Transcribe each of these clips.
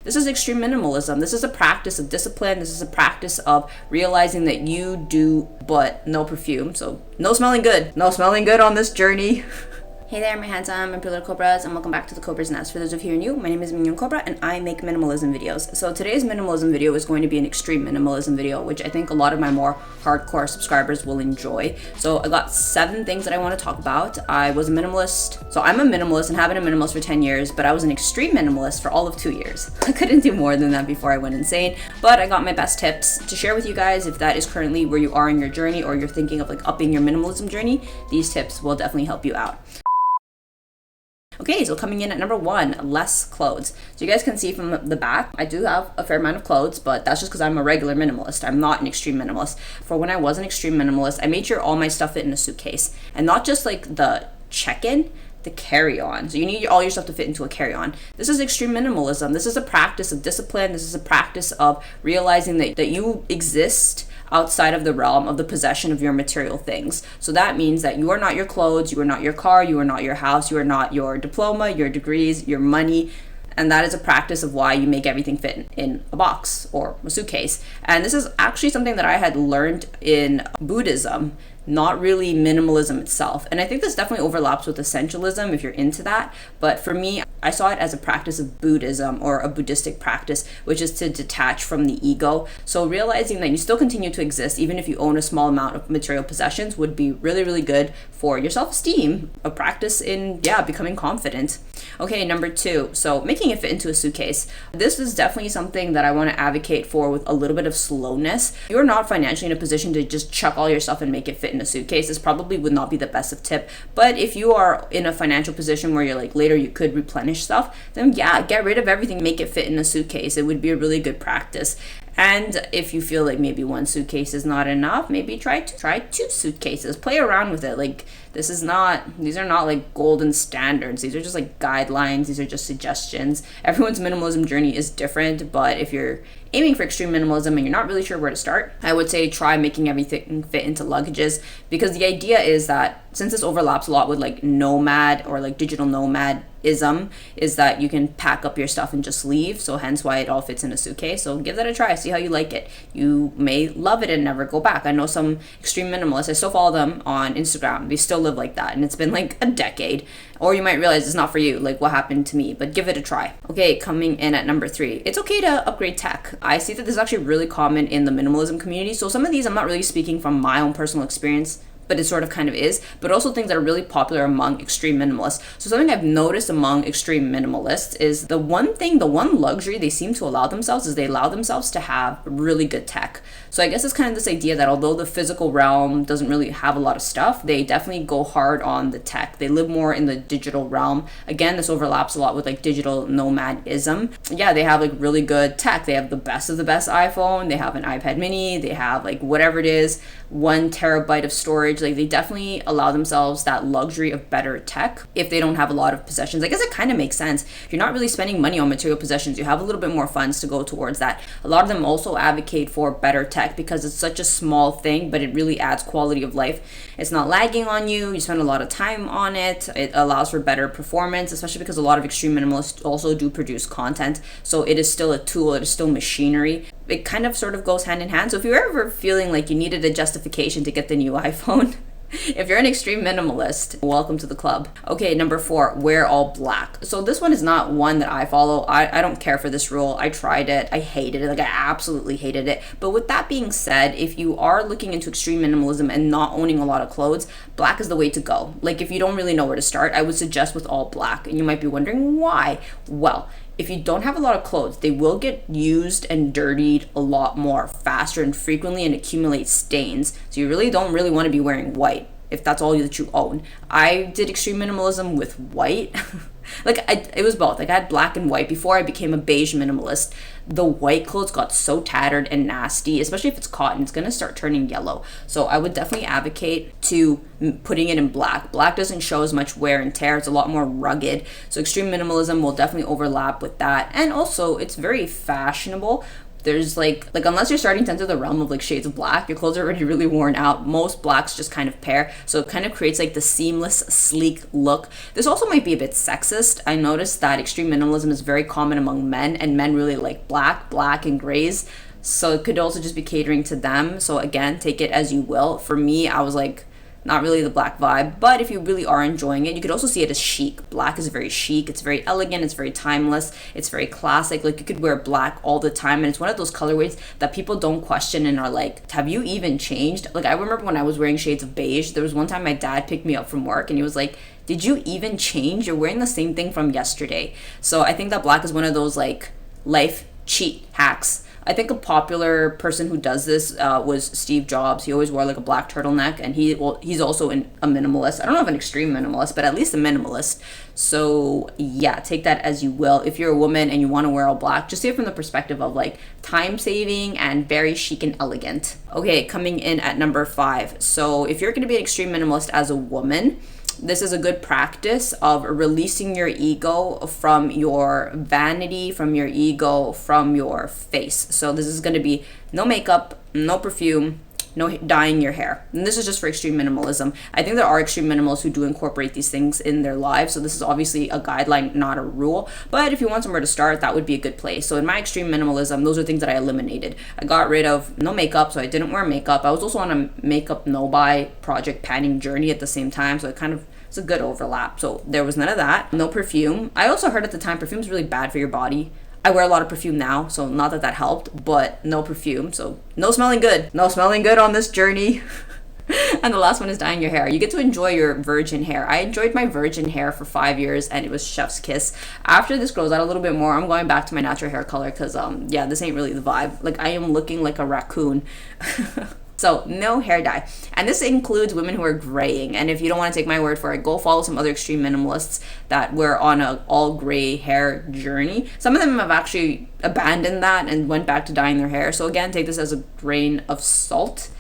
This is extreme minimalism. This is a practice of discipline. This is a practice of realizing that you do but no perfume. So no smelling good. No smelling good on this journey. Hey there, my handsome and pretty little Cobras, and welcome back to the Cobra's Nest. For those of you who are new, my name is Mignon Cobra and I make minimalism videos. So today's minimalism video is going to be an extreme minimalism video, which I think a lot of my more hardcore subscribers will enjoy. So I got 7 things that I want to talk about. I was a minimalist. So I'm a minimalist and have been a minimalist for 10 years, but I was an extreme minimalist for all of 2 years. I couldn't do more than that before I went insane, but I got my best tips to share with you guys. If that is currently where you are in your journey, or you're thinking of like upping your minimalism journey, these tips will definitely help you out. Okay, so coming in at number 1, less clothes. So you guys can see from the back, I do have a fair amount of clothes, but that's just because I'm a regular minimalist. I'm not an extreme minimalist. For when I was an extreme minimalist, I made sure all my stuff fit in a suitcase. And not just like the check-in, the carry-on. So you need all your stuff to fit into a carry-on. This is extreme minimalism. This is a practice of discipline. This is a practice of realizing that you exist outside of the realm of the possession of your material things. So that means that you are not your clothes, you are not your car, you are not your house, you are not your diploma, your degrees, your money. And that is a practice of why you make everything fit in a box or a suitcase. And this is actually something that I had learned in Buddhism, not really minimalism itself. And I think this definitely overlaps with essentialism if you're into that. But for me, I saw it as a practice of Buddhism, or a Buddhistic practice, which is to detach from the ego. So realizing that you still continue to exist, even if you own a small amount of material possessions, would be really, really good for your self-esteem, a practice in, becoming confident. Okay, number 2, so making it fit into a suitcase. This is definitely something that I want to advocate for with a little bit of slowness. You're not financially in a position to just chuck all your stuff and make it fit in a suitcase. This probably would not be the best of tip, but if you are in a financial position where you're like later you could replenish stuff, then get rid of everything, make it fit in a suitcase. It would be a really good practice. And if you feel like maybe 1 suitcase is not enough, maybe try 2 suitcases. Play around with it. Like, these are not like golden standards. These are just like guidelines. These are just suggestions. Everyone's minimalism journey is different, but if you're aiming for extreme minimalism and you're not really sure where to start, I would say try making everything fit into luggages, because the idea is that since this overlaps a lot with like nomad or like digital nomadism, is that you can pack up your stuff and just leave. So hence why it all fits in a suitcase. So give that a try. See how you like it. You may love it and never go back. I know some extreme minimalists. I still follow them on Instagram. They still live like that, and it's been like a decade. Or you might realize it's not for you, like what happened to me, but give it a try. Okay, coming in at number 3, it's okay to upgrade tech. I see that this is actually really common in the minimalism community. So some of these I'm not really speaking from my own personal experience, but it sort of kind of is, but also things that are really popular among extreme minimalists. So something I've noticed among extreme minimalists is the one luxury they seem to allow themselves is they allow themselves to have really good tech. So I guess it's kind of this idea that although the physical realm doesn't really have a lot of stuff, they definitely go hard on the tech. They live more in the digital realm. Again, this overlaps a lot with like digital nomadism. Yeah, they have like really good tech. They have the best of the best iPhone. They have an iPad mini. They have like whatever it is, 1 terabyte of storage. Like, they definitely allow themselves that luxury of better tech if they don't have a lot of possessions. I guess it kind of makes sense. If you're not really spending money on material possessions, you have a little bit more funds to go towards that. A lot of them also advocate for better tech because it's such a small thing, but it really adds quality of life. It's not lagging on you. You spend a lot of time on it. It allows for better performance, especially because a lot of extreme minimalists also do produce content. So it is still a tool. It is still machinery. It kind of sort of goes hand in hand. So if you're ever feeling like you needed a justification to get the new iPhone, if you're an extreme minimalist, welcome to the club. Okay, number 4, wear all black. So this one is not one that I follow. I don't care for this rule. I tried it. I hated it. Like, I absolutely hated it. But with that being said, if you are looking into extreme minimalism and not owning a lot of clothes, black is the way to go. Like, if you don't really know where to start, I would suggest with all black. And you might be wondering why. Well, if you don't have a lot of clothes, they will get used and dirtied a lot more faster and frequently and accumulate stains. So you really don't want to be wearing white if that's all that you own. I did extreme minimalism with white. It was both. Like, I had black and white before I became a beige minimalist. The white clothes got so tattered and nasty, especially if it's cotton, it's gonna start turning yellow. So I would definitely advocate to putting it in black. Black doesn't show as much wear and tear. It's a lot more rugged. So extreme minimalism will definitely overlap with that. And also, it's very fashionable. there's like unless you're starting to enter the realm of like shades of black, your clothes are already really worn out. Most blacks just kind of pair, so it kind of creates like the seamless, sleek look. This also might be a bit sexist. I noticed that extreme minimalism is very common among men, and men really like black and grays, so it could also just be catering to them. So again, take it as you will. For me, I was like, not really the black vibe, but if you really are enjoying it, you could also see it as chic. Black is very chic, it's very elegant, it's very timeless, it's very classic. Like, you could wear black all the time, and it's one of those colorways that people don't question and are like, have you even changed? Like, I remember when I was wearing shades of beige, there was one time my dad picked me up from work and he was like, did you even change? You're wearing the same thing from yesterday. So I think that black is one of those like life cheat hacks. I think a popular person who does this was Steve Jobs. He always wore like a black turtleneck, and he's also a minimalist. I don't know if an extreme minimalist, but at least a minimalist. So yeah, take that as you will. If you're a woman and you want to wear all black, just see it from the perspective of like time saving and very chic and elegant. Okay, coming in at number 5. So if you're going to be an extreme minimalist as a woman, this is a good practice of releasing your ego from your vanity, from your ego, from your face. So this is going to be no makeup, no perfume, no dyeing your hair. And this is just for extreme minimalism. I think there are extreme minimalists who do incorporate these things in their lives. So this is obviously a guideline, not a rule. But if you want somewhere to start, that would be a good place. So in my extreme minimalism, those are things that I eliminated. I got rid of no makeup, so I didn't wear makeup. I was also on a makeup no-buy project panning journey at the same time. So it's a good overlap. So there was none of that. No perfume. I also heard at the time perfume is really bad for your body. I wear a lot of perfume now, so not that helped, but no perfume. So no smelling good. No smelling good on this journey. And the last one is dyeing your hair. You get to enjoy your virgin hair. I enjoyed my virgin hair for 5 years, and it was chef's kiss. After this grows out a little bit more, I'm going back to my natural hair color because yeah, this ain't really the vibe. Like, I am looking like a raccoon. So no hair dye. And this includes women who are graying. And if you don't want to take my word for it, go follow some other extreme minimalists that were on a all gray hair journey. Some of them have actually abandoned that and went back to dyeing their hair. So again, take this as a grain of salt.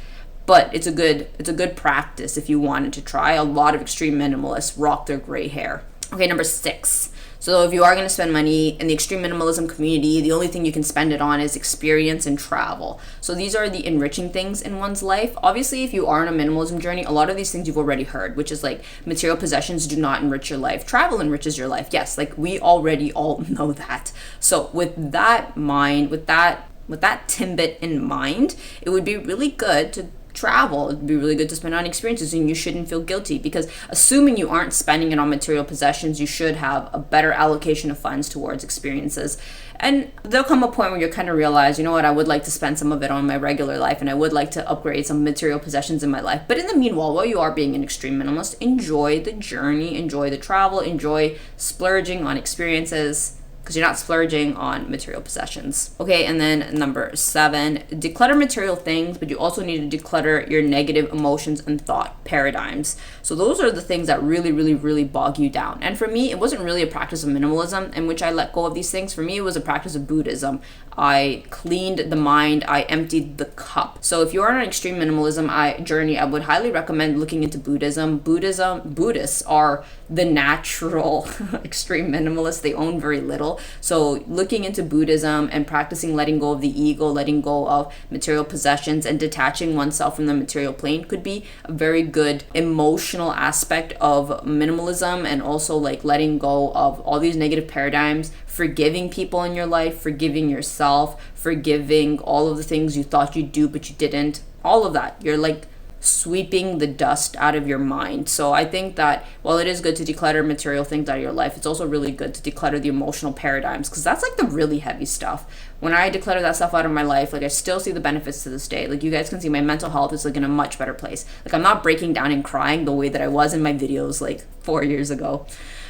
But it's a good practice if you wanted to try. A lot of extreme minimalists rock their gray hair. Okay, number 6. So if you are going to spend money in the extreme minimalism community, the only thing you can spend it on is experience and travel. So these are the enriching things in one's life. Obviously, if you are on a minimalism journey, a lot of these things you've already heard, which is like material possessions do not enrich your life. Travel enriches your life. Yes, like we already all know that. So with that mind, with that timbit in mind, it would be really good to travel. It'd be really good to spend on experiences, and you shouldn't feel guilty, because assuming you aren't spending it on material possessions, you should have a better allocation of funds towards experiences. And there'll come a point where you kind of realize, you know what, I would like to spend some of it on my regular life, and I would like to upgrade some material possessions in my life. But in the meanwhile, while you are being an extreme minimalist, enjoy the journey, enjoy the travel, enjoy splurging on experiences, because you're not splurging on material possessions. Okay, and then number 7, declutter material things, but you also need to declutter your negative emotions and thought paradigms. So those are the things that really, really, really bog you down. And for me, it wasn't really a practice of minimalism in which I let go of these things. For me, it was a practice of Buddhism. I cleaned the mind, I emptied the cup. So if you're on an extreme minimalism journey, I would highly recommend looking into Buddhism. Buddhists are the natural extreme minimalists. They own very little. So looking into Buddhism and practicing letting go of the ego, letting go of material possessions, and detaching oneself from the material plane could be a very good emotional aspect of minimalism, and also like letting go of all these negative paradigms, forgiving people in your life, forgiving yourself, forgiving all of the things you thought you'd do but you didn't. All of that. You're like sweeping the dust out of your mind. So I think that while it is good to declutter material things out of your life, it's also really good to declutter the emotional paradigms, because that's like the really heavy stuff. When I declutter that stuff out of my life, like I still see the benefits to this day. Like you guys can see my mental health is like in a much better place. Like I'm not breaking down and crying the way that I was in my videos like 4 years ago.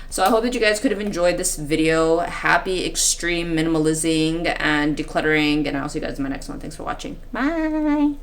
So I hope that you guys could have enjoyed this video. Happy extreme minimalism and decluttering, and I'll see you guys in my next one. Thanks for watching. Bye.